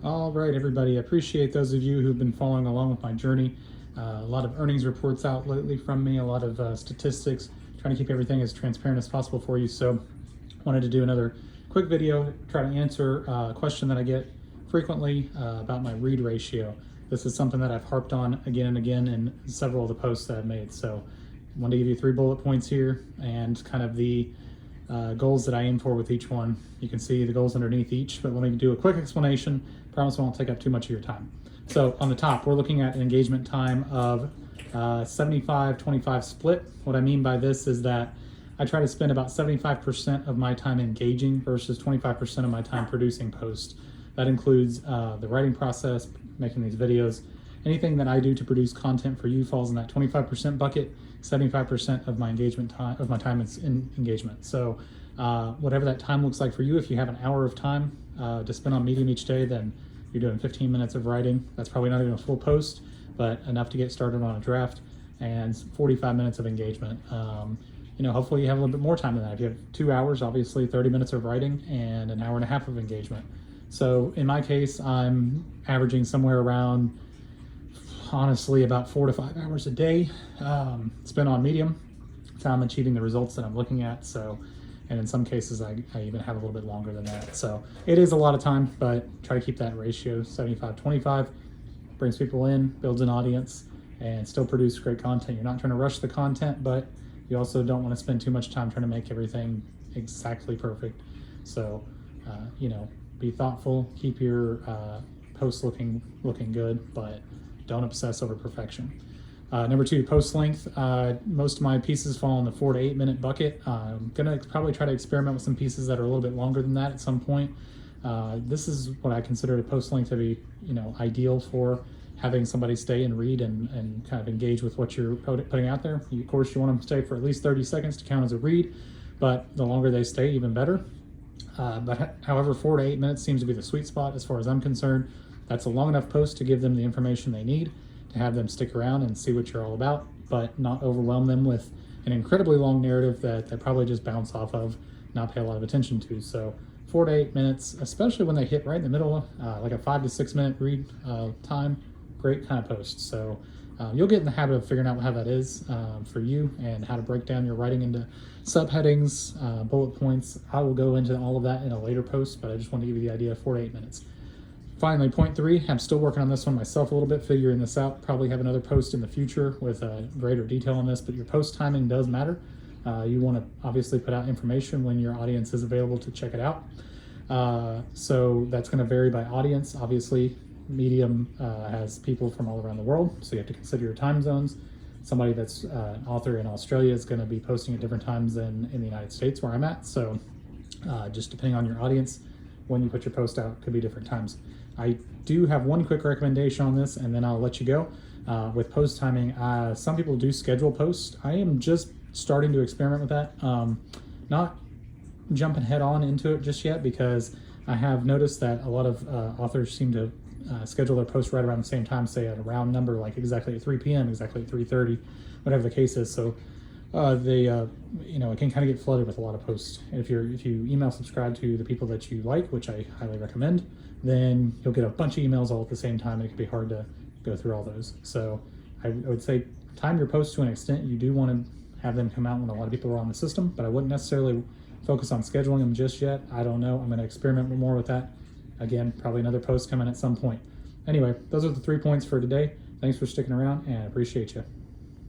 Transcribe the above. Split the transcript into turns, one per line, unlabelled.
All right, everybody. I appreciate those of you who've been following along with my journey. A lot of earnings reports out lately from me, a lot of statistics, trying to keep everything as transparent as possible for you. So wanted to do another quick video, try to answer a question that I get frequently about my read ratio. This is something that I've harped on again and again in several of the posts that I've made. So I want to give you 3 bullet points here and kind of the goals that I aim for with each one. You can see the goals underneath each, but let me do a quick explanation. Promise I won't take up too much of your time. So on the top, we're looking at an engagement time of 75-25 split. What I mean by this is that I try to spend about 75% of my time engaging versus 25% of my time producing posts. That includes the writing process, making these videos. Anything that I do to produce content for you falls in that 25% bucket. 75% of my time is in engagement. So whatever that time looks like for you, if you have an hour of time to spend on Medium each day, then you're doing 15 minutes of writing. That's probably not even a full post, but enough to get started on a draft, and 45 minutes of engagement. Hopefully you have a little bit more time than that. If you have 2 hours, obviously 30 minutes of writing and an hour and a half of engagement. So in my case, I'm averaging somewhere around, honestly, about 4 to 5 hours a day spent on Medium. So I'm achieving the results that I'm looking at. So, and in some cases, I even have a little bit longer than that. So it is a lot of time, but try to keep that ratio 75-25. Brings people in, builds an audience, and still produce great content. You're not trying to rush the content, but you also don't want to spend too much time trying to make everything exactly perfect. So, be thoughtful, keep your posts looking good, but don't obsess over perfection. Number 2, post length. Most of my pieces fall in the 4 to 8 minute bucket. I'm gonna probably try to experiment with some pieces that are a little bit longer than that at some point. This is what I consider a post length to be, ideal for having somebody stay and read and kind of engage with what you're putting out there. Of course, you want them to stay for at least 30 seconds to count as a read, but the longer they stay, even better. However, 4 to 8 minutes seems to be the sweet spot as far as I'm concerned. That's a long enough post to give them the information they need, to have them stick around and see what you're all about, but not overwhelm them with an incredibly long narrative that they probably just bounce off of, not pay a lot of attention to. So 4 to 8 minutes, especially when they hit right in the middle, like a 5 to 6 minute read time, great kind of post. So you'll get in the habit of figuring out how that is for you and how to break down your writing into subheadings, bullet points. I will go into all of that in a later post, but I just want to give you the idea of 4 to 8 minutes. Finally, point 3, I'm still working on this one myself a little bit, figuring this out. Probably have another post in the future with greater detail on this, but your post timing does matter. You want to obviously put out information when your audience is available to check it out. So that's going to vary by audience. Obviously, Medium has people from all around the world, so you have to consider your time zones. Somebody that's an author in Australia is going to be posting at different times than in the United States where I'm at. So just depending on your audience, when you put your post out could be different times. I do have one quick recommendation on this, and then I'll let you go. With post timing, some people do schedule posts. I am just starting to experiment with that. Not jumping head on into it just yet, because I have noticed that a lot of authors seem to schedule their posts right around the same time, say at a round number, like exactly at 3 p.m., exactly at 3:30, whatever the case is. So it can kind of get flooded with a lot of posts. And if you email subscribe to the people that you like, which I highly recommend, then you'll get a bunch of emails all at the same time, and it can be hard to go through all those. So I would say time your posts to an extent. You do want to have them come out when a lot of people are on the system, but I wouldn't necessarily focus on scheduling them just yet. I don't know. I'm going to experiment more with that. Again, probably another post coming at some point. Anyway, those are the 3 points for today. Thanks for sticking around, and I appreciate you.